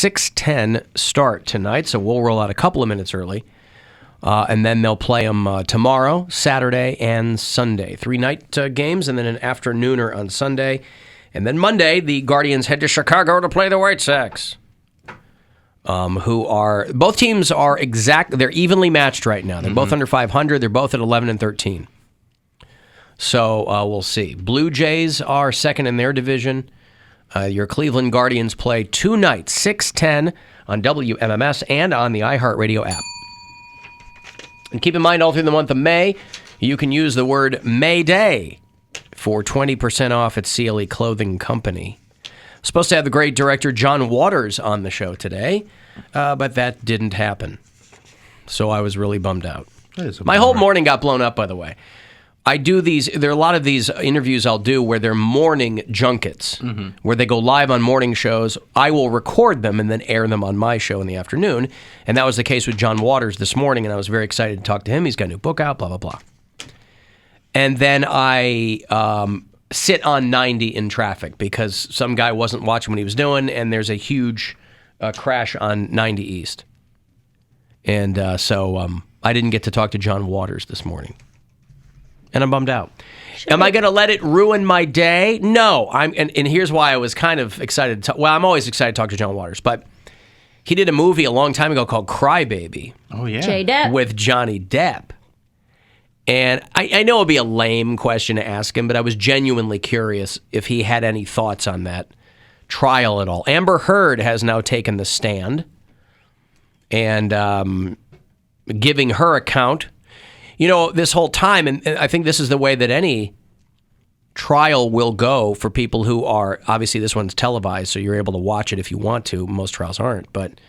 6:10 start tonight, so we'll roll out a couple of minutes early. And then they'll play them tomorrow, Saturday, and Sunday. 3 night games, and then an afternooner on Sunday. And then Monday, the Guardians head to Chicago to play the White Sox, who are... Both teams are they're evenly matched right now. They're both under 500. They're both at 11 and 13. So we'll see. Blue Jays are second in their division. Your Cleveland Guardians play 2 nights, 6:10 on WMMS and on the iHeartRadio app. And keep in mind, all through the month of May, you can use the word Mayday for 20% off at CLE Clothing Company. Supposed to have the great director John Waters on the show today, but that didn't happen. So I was really bummed out. My whole morning got blown up, by the way. There are a lot of these interviews I'll do where they're morning junkets, where they go live on morning shows. I will record them and then air them on my show in the afternoon. And that was the case with John Waters this morning, and I was very excited to talk to him. He's got a new book out, blah, blah, blah. And then I sit on 90 in traffic because some guy wasn't watching what he was doing, and there's a huge crash on 90 East. And so I didn't get to talk to John Waters this morning. And I'm bummed out. Am I going to let it ruin my day? No. And here's why I was kind of excited. I'm always excited to talk to John Waters, but he did a movie a long time ago called Cry Baby. Oh, yeah. J-Depp. With Johnny Depp. And I know it would be a lame question to ask him, but I was genuinely curious if he had any thoughts on that trial at all. Amber Heard has now taken the stand and giving her account. You know, this whole time, and I think this is the way that any trial will go for people who are, obviously this one's televised, so you're able to watch it if you want to. Most trials aren't. But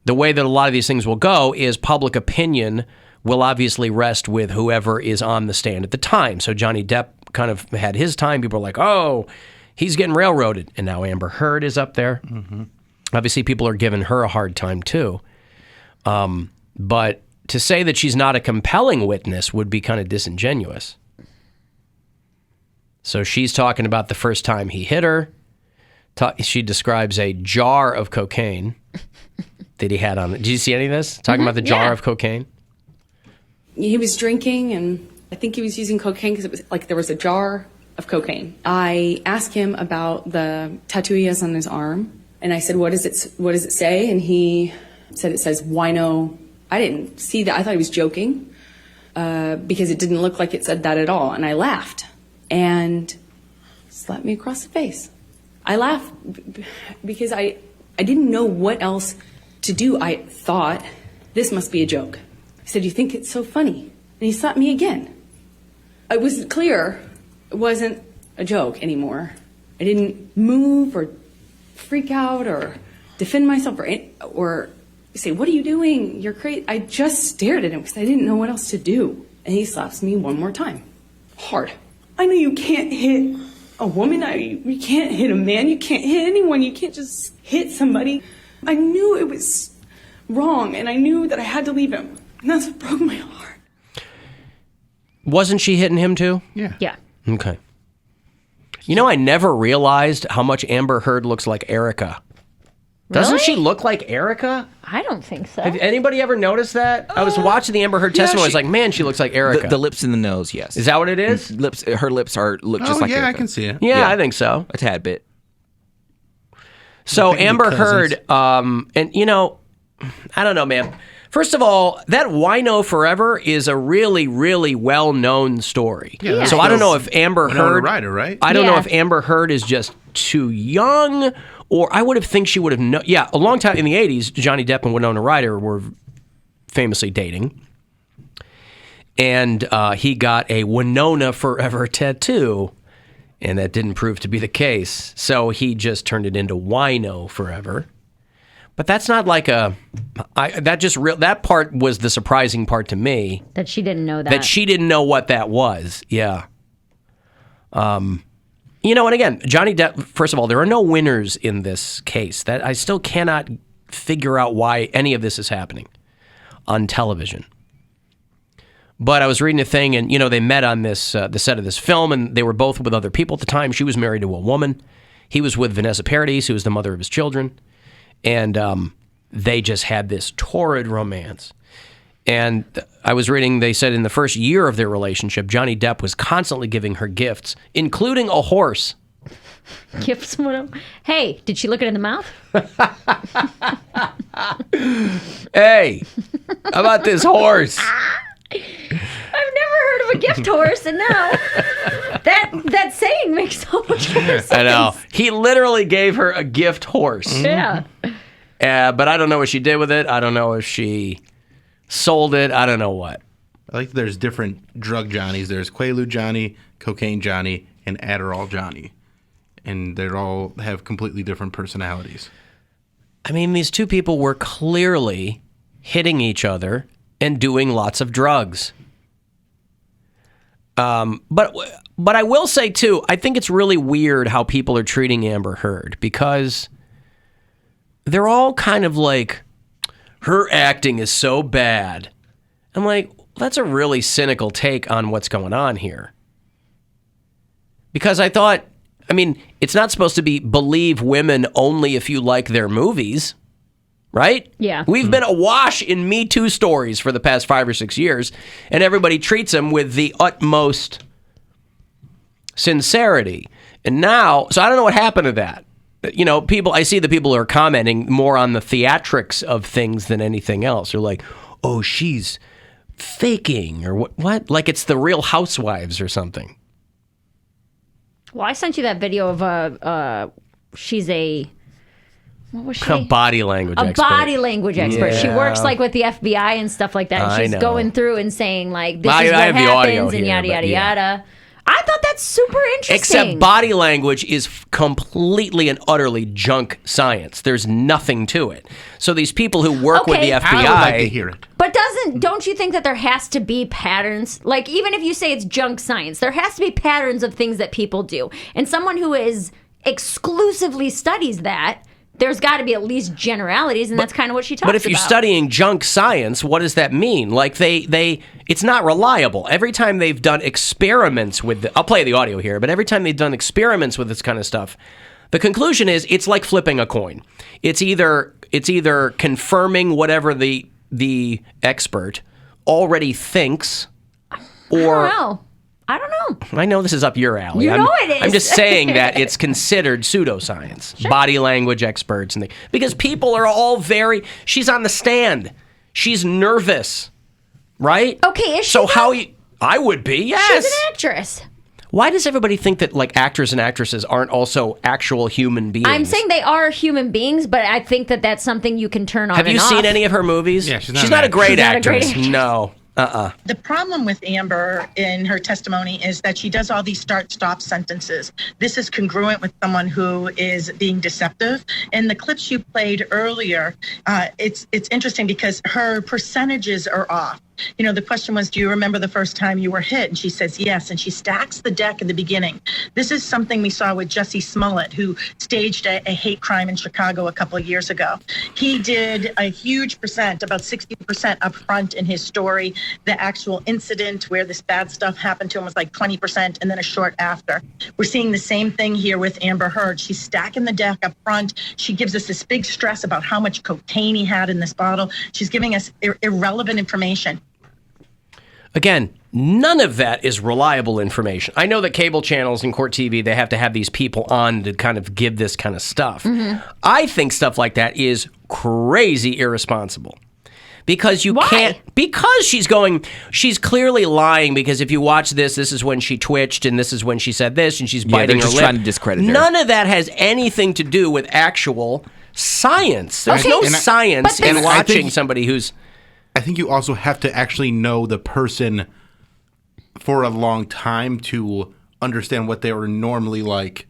the way that a lot of these things will go is public opinion will obviously rest with whoever is on the stand at the time. So Johnny Depp kind of had his time. People are like, oh, he's getting railroaded. And now Amber Heard is up there. Mm-hmm. Obviously, people are giving her a hard time, too. But to say that she's not a compelling witness would be kind of disingenuous. So she's talking about the first time he hit her. She describes a jar of cocaine that he had on. Did you see any of this? Talking about the jar of cocaine? He was drinking, and I think he was using cocaine because it was like there was a jar of cocaine. I asked him about the tattoo he has on his arm, and I said, what does it say? And he said it says wino. I didn't see that. I thought he was joking because it didn't look like it said that at all. And I laughed and slapped me across the face. I laughed because I didn't know what else to do. I thought, this must be a joke. I said, you think it's so funny? And he slapped me again. It was clear it wasn't a joke anymore. I didn't move or freak out or defend myself or say, what are you doing? You're crazy. I just stared at him because I didn't know what else to do. And he slaps me one more time. Hard. I know you can't hit a woman. You can't hit a man. You can't hit anyone. You can't just hit somebody. I knew it was wrong, and I knew that I had to leave him. And that's what broke my heart. Wasn't she hitting him too? Yeah. Yeah. Okay. You know, I never realized how much Amber Heard looks like Erica. Doesn't Really? she look like Erica? I don't think so. Have anybody ever noticed that? I was watching the Amber Heard testimony. I was like, man, she looks like Erica. The lips and the nose, yes. Is that what it is? Her lips look just like yeah, Erica. I can see it. Yeah, I think so. A tad bit. So Amber Heard, and you know, I don't know, man. First of all, that Wino Forever is a really, really well-known story. Yeah. So I don't know if Amber Heard... Ryder, right? I don't know if Amber Heard is just too young, or I would have think she would have known. Yeah, a long time in the 80s, Johnny Depp and Winona Ryder were famously dating. And he got a Winona Forever tattoo, and that didn't prove to be the case. So he just turned it into Wino Forever. But that's not like that part was the surprising part to me. That she didn't know that. That she didn't know what that was. Yeah. You know, and again, Johnny Depp, first of all, there are no winners in this case. That I still cannot figure out why any of this is happening on television. But I was reading a thing, and, you know, they met on this the set of this film, and they were both with other people at the time. She was married to a woman. He was with Vanessa Paradis, who was the mother of his children. And they just had this torrid romance. And I was reading, they said in the first year of their relationship, Johnny Depp was constantly giving her gifts, including a horse. Gifts? Hey, did she look it in the mouth? Hey, how about this horse? I've never heard of a gift horse, and now that saying makes so much more sense. I know. He literally gave her a gift horse. Yeah. But I don't know what she did with it. I don't know if she sold it. I don't know what. I like there's different drug Johnnies. There's Quaalude Johnny, Cocaine Johnny, and Adderall Johnny. And they all have completely different personalities. I mean, these two people were clearly hitting each other and doing lots of drugs. But I will say, too, I think it's really weird how people are treating Amber Heard because they're all kind of like, her acting is so bad. I'm like, that's a really cynical take on what's going on here. Because I thought, I mean, it's not supposed to be believe women only if you like their movies, right? Yeah. We've been awash in Me Too stories for the past 5 or 6 years, and everybody treats them with the utmost sincerity. And now, so I don't know what happened to that. You know, I see the people who are commenting more on the theatrics of things than anything else. They're like, oh, she's faking, or what? Like it's the Real Housewives or something. Well, I sent you that video of she's what was she? A body language expert. A body language expert. Yeah. She works like with the FBI and stuff like that. And I she's know. going through and saying like, this I is what have the audio happens and here, yada, but yada, yeah. yada. I thought that's super interesting. Except body language is completely and utterly junk science. There's nothing to it. So these people who work with the FBI... I would like to hear it. But don't you think that there has to be patterns? Like, even if you say it's junk science, there has to be patterns of things that people do. And someone who is exclusively studies that, there's got to be at least generalities, and that's kind of what she talks about. But if you're studying junk science, what does that mean? Like, it's not reliable. Every time they've done experiments with... I'll play the audio here, but every time they've done experiments with this kind of stuff, the conclusion is it's like flipping a coin. It's either confirming whatever the expert already thinks, or... I don't know. I know this is up your alley. You know it is. I'm just saying that it's considered pseudoscience. Sure. Body language experts and because people are all she's on the stand. She's nervous, right? Okay, is she? So I would be, yes. She's an actress. Why does everybody think that like actors and actresses aren't also actual human beings? I'm saying they are human beings, but I think that that's something you can turn on and off. Have you seen any of her movies? Yeah, she's not a great actress. actress. No. The problem with Amber in her testimony is that she does all these start-stop sentences. This is congruent with someone who is being deceptive. In the clips you played earlier, it's interesting because her percentages are off. You know, the question was, do you remember the first time you were hit? And she says yes, and she stacks the deck in the beginning. This is something we saw with Jussie Smollett, who staged a hate crime in Chicago a couple of years ago. He did a huge percent, about 60% up front in his story. The actual incident where this bad stuff happened to him was like 20%, and then a short after. We're seeing the same thing here with Amber Heard. She's stacking the deck up front. She gives us this big stress about how much cocaine he had in this bottle. She's giving us irrelevant information. Again, none of that is reliable information. I know that cable channels and court TV, they have to have these people on to kind of give this kind of stuff. Mm-hmm. I think stuff like that is crazy irresponsible. Because you can't, because she's clearly lying, because if you watch this is when she twitched, and this is when she said this, and she's biting her lip. Trying to discredit her. None of that has anything to do with actual science. There's no science in watching somebody who's... I think you also have to actually know the person for a long time to understand what they were normally like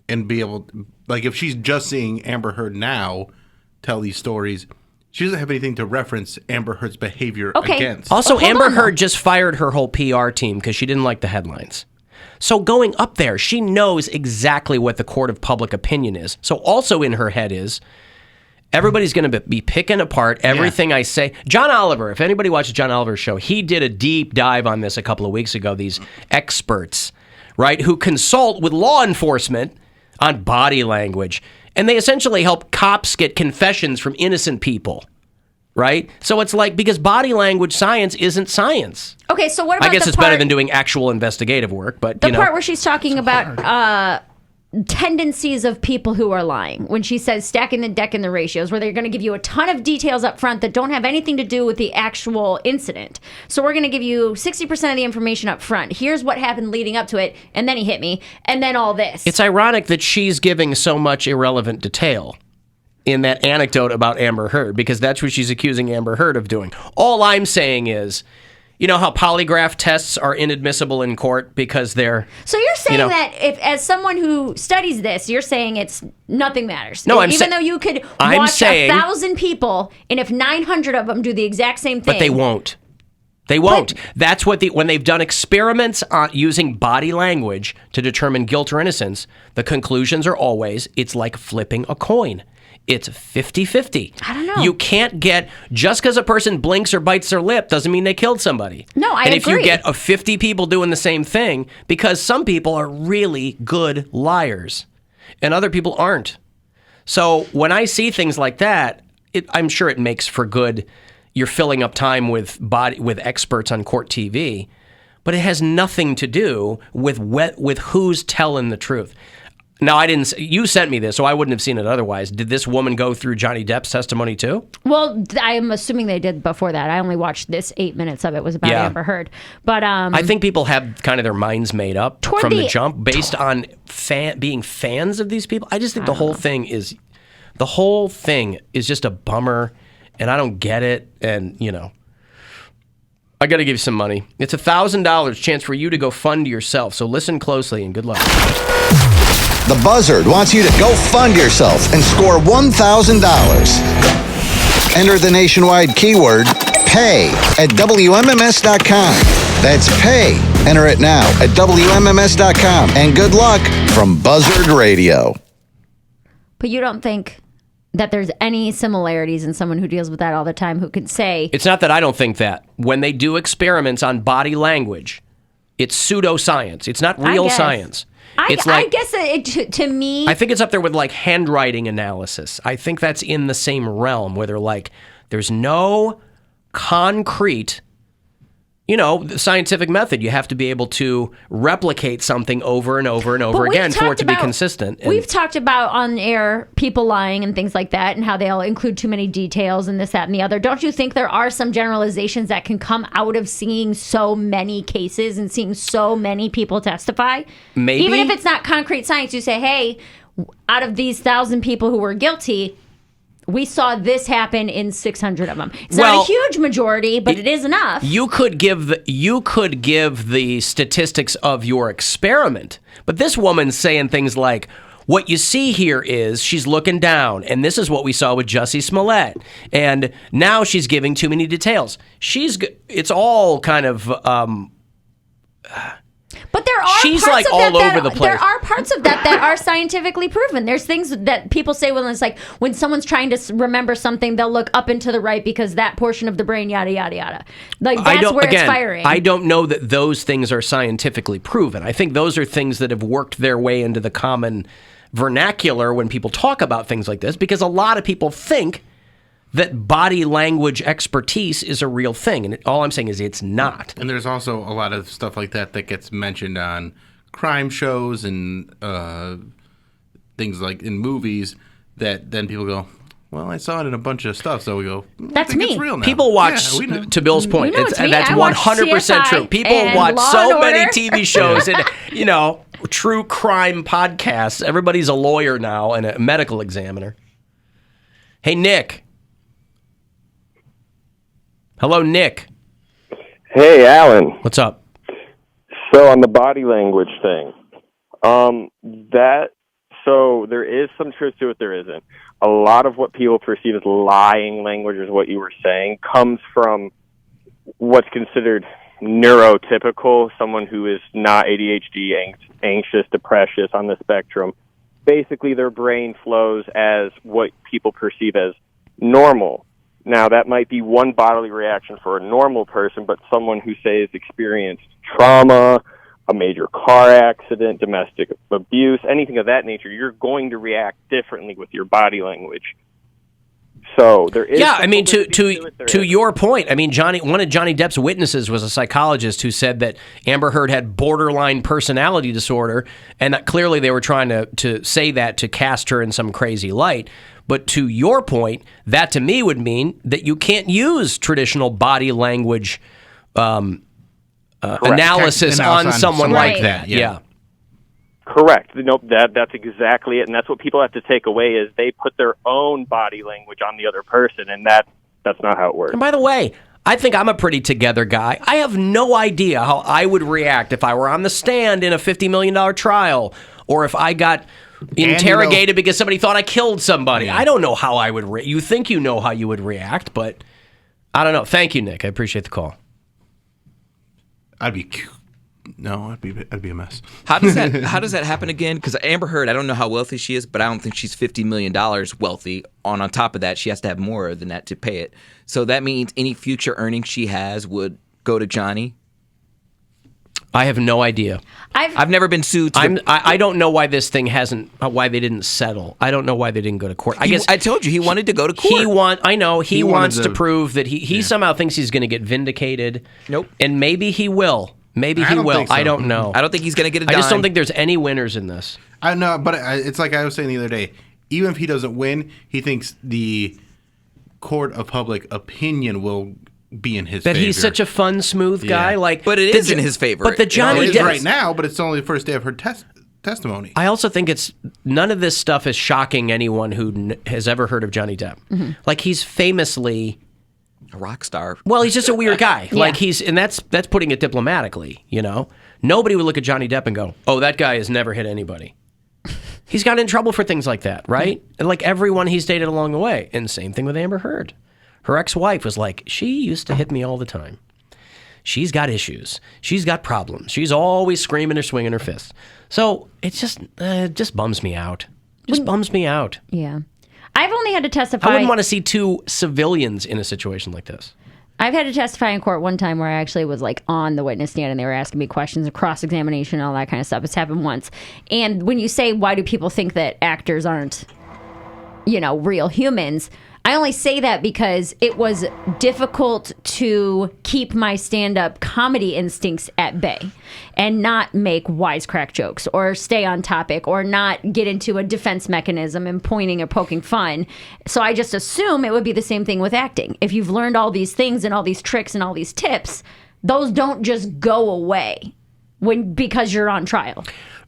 and be able to, like, if she's just seeing Amber Heard now tell these stories, she doesn't have anything to reference Amber Heard's behavior against. Also, Amber Heard just fired her whole PR team because she didn't like the headlines. So going up there, she knows exactly what the court of public opinion is. So also in her head is... Everybody's going to be picking apart everything I say. John Oliver, if anybody watches John Oliver's show, he did a deep dive on this a couple of weeks ago, these experts, right, who consult with law enforcement on body language. And they essentially help cops get confessions from innocent people, right? So it's like, because body language science isn't science. Okay, so what about I guess the it's part, better than doing actual investigative work, but the part where she's talking about tendencies of people who are lying, when she says stacking the deck in the ratios, where they're going to give you a ton of details up front that don't have anything to do with the actual incident. So we're going to give you 60% of the information up front. Here's what happened leading up to it, and then he hit me, and then all this. It's ironic that she's giving so much irrelevant detail in that anecdote about Amber Heard, because that's what she's accusing Amber Heard of doing. All I'm saying is, you know how polygraph tests are inadmissible in court because they're... So you're saying that if, as someone who studies this, you're saying it's nothing matters. No, even though you could watch 1,000 people, and if 900 of them do the exact same thing... But they won't. They won't. That's what when they've done experiments on using body language to determine guilt or innocence, the conclusions are always, it's like flipping a coin. It's 50-50. I don't know. You can't get, just because a person blinks or bites their lip doesn't mean they killed somebody. No, I agree. And if you get 50 people doing the same thing, because some people are really good liars and other people aren't. So when I see things like that, I'm sure it makes for good, you're filling up time with experts on court TV, but it has nothing to do with who's telling the truth. Now, you sent me this, so I wouldn't have seen it otherwise. Did this woman go through Johnny Depp's testimony too? Well, I'm assuming they did before that. I only watched this 8 minutes of it was about Amber Heard. But I think people have kind of their minds made up from the jump based on being fans of these people. I just think the whole thing is just a bummer, and I don't get it. And, I got to give you some money. It's $1,000 chance for you to go fund yourself. So listen closely and good luck. The Buzzard wants you to go fund yourself and score $1,000. Enter the nationwide keyword PAY at WMMS.com. That's PAY. Enter it now at WMMS.com. And good luck from Buzzard Radio. But you don't think that there's any similarities in someone who deals with that all the time who can say... It's not that I don't think that. When they do experiments on body language, it's pseudoscience. It's not real science. I guess to me... I think it's up there with like handwriting analysis. I think that's in the same realm where they're like, there's no concrete, scientific method. You have to be able to replicate something over and over and over again for it to be consistent. We've talked about on air people lying and things like that and how they'll include too many details and this, that, and the other. Don't you think there are some generalizations that can come out of seeing so many cases and seeing so many people testify? Maybe. Even if it's not concrete science, you say, hey, out of these 1,000 people who were guilty, we saw this happen in 600 of them. It's not a huge majority, but it is enough. You could give the statistics of your experiment, but this woman's saying things like, what you see here is she's looking down, and this is what we saw with Jussie Smollett, and now she's giving too many details. It's all kind of... But there are She's parts like of all that over the place. There are parts of that are scientifically proven. There's things that people say when it's like when someone's trying to remember something, they'll look up and to the right because that portion of the brain, yada yada yada. Like that's where it's firing. I don't know that those things are scientifically proven. I think those are things that have worked their way into the common vernacular when people talk about things like this, because a lot of people think that body language expertise is a real thing. And all I'm saying is it's not. And there's also a lot of stuff like that gets mentioned on crime shows and things like in movies that then people go, well, I saw it in a bunch of stuff. So we go, that's me. It's real now. People watch, to Bill's point, that's $100% true. People watch so many TV shows and, true crime podcasts. Everybody's a lawyer now and a medical examiner. Hey, Nick. Hello, Nick. Hey, Alan. What's up? So on the body language thing, so there is some truth to it, there isn't. A lot of what people perceive as lying language, is what you were saying, comes from what's considered neurotypical, someone who is not ADHD, anxious, depressive on the spectrum. Basically, their brain flows as what people perceive as normal. Now, that might be one bodily reaction for a normal person, but someone who, say, has experienced trauma, a major car accident, domestic abuse, anything of that nature, you're going to react differently with your body language. So there is. Yeah, I mean, to your point, I mean, one of Johnny Depp's witnesses was a psychologist who said that Amber Heard had borderline personality disorder, and that clearly they were trying to say that to cast her in some crazy light. But to your point, that to me would mean that you can't use traditional body language analysis on someone like that. Yeah. Correct. Nope, that's exactly it, and that's what people have to take away is they put their own body language on the other person, and that's not how it works. And by the way, I think I'm a pretty together guy. I have no idea how I would react if I were on the stand in a $50 million trial, or if I got interrogated because somebody thought I killed somebody. Yeah. I don't know how I would you think you know how you would react, but I don't know. Thank you, Nick. I appreciate the call. I'd be a mess. How does that happen again? Because Amber Heard, I don't know how wealthy she is, but I don't think she's $50 million wealthy. On top of that, she has to have more than that to pay it. So that means any future earnings she has would go to Johnny. I have no idea. I've never been sued. I don't know why this thing why they didn't settle. I don't know why they didn't go to court. I told you he wanted to go to court. He wants to prove that he somehow thinks he's going to get vindicated. Nope. And maybe he will. Maybe he will. So. I don't know. I don't think he's going to get a dime. I just don't think there's any winners in this. I know, but it's like I was saying the other day. Even if he doesn't win, he thinks the court of public opinion will be in his favor. That he's such a fun, smooth guy. Yeah. But it is in his favor. But the Johnny Depp Depp right now, but it's only the first day of her testimony. I also think none of this stuff is shocking anyone who has ever heard of Johnny Depp. Mm-hmm. Like, he's famously a rock star. Well, he's just a weird guy. Yeah. Like, and that's putting it diplomatically, you know? Nobody would look at Johnny Depp and go, "Oh, that guy has never hit anybody." He's gotten in trouble for things like that, right? And like everyone he's dated along the way. And same thing with Amber Heard. Her ex-wife was like, "She used to hit me all the time. She's got issues. She's got problems. She's always screaming or swinging her fists." So it just bums me out. Bums me out. Yeah. I've only had to testify. I wouldn't want to see two civilians in a situation like this. I've had to testify in court one time where I actually was like on the witness stand and they were asking me questions and cross-examination and all that kind of stuff. It's happened once. And when you say, why do people think that actors aren't, real humans? I only say that because it was difficult to keep my stand-up comedy instincts at bay and not make wisecrack jokes or stay on topic or not get into a defense mechanism and pointing or poking fun. So I just assume it would be the same thing with acting. If you've learned all these things and all these tricks and all these tips, those don't just go away because you're on trial.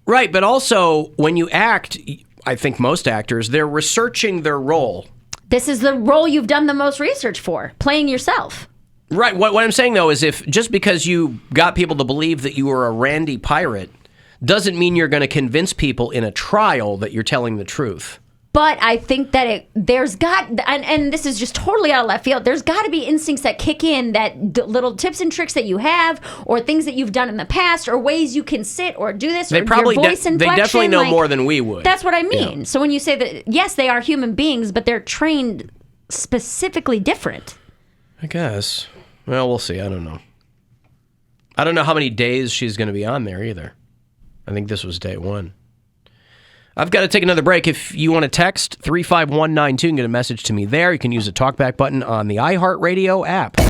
Right, but also when you act, I think most actors, they're researching their role. This is the role you've done the most research for, playing yourself. Right. What I'm saying, though, is if just because you got people to believe that you were a randy pirate doesn't mean you're going to convince people in a trial that you're telling the truth. But I think that there's got, and this is just totally out of left field, there's got to be instincts that kick in, that little tips and tricks that you have, or things that you've done in the past, or ways you can sit or do this, they or probably your voice inflection. They definitely know more than we would. That's what I mean. Yeah. So when you say that, yes, they are human beings, but they're trained specifically different. I guess. Well, we'll see. I don't know. I don't know how many days she's going to be on there either. I think this was day one. I've got to take another break. If you want to text 35192 and get a message to me there, you can use the talkback button on the iHeartRadio app.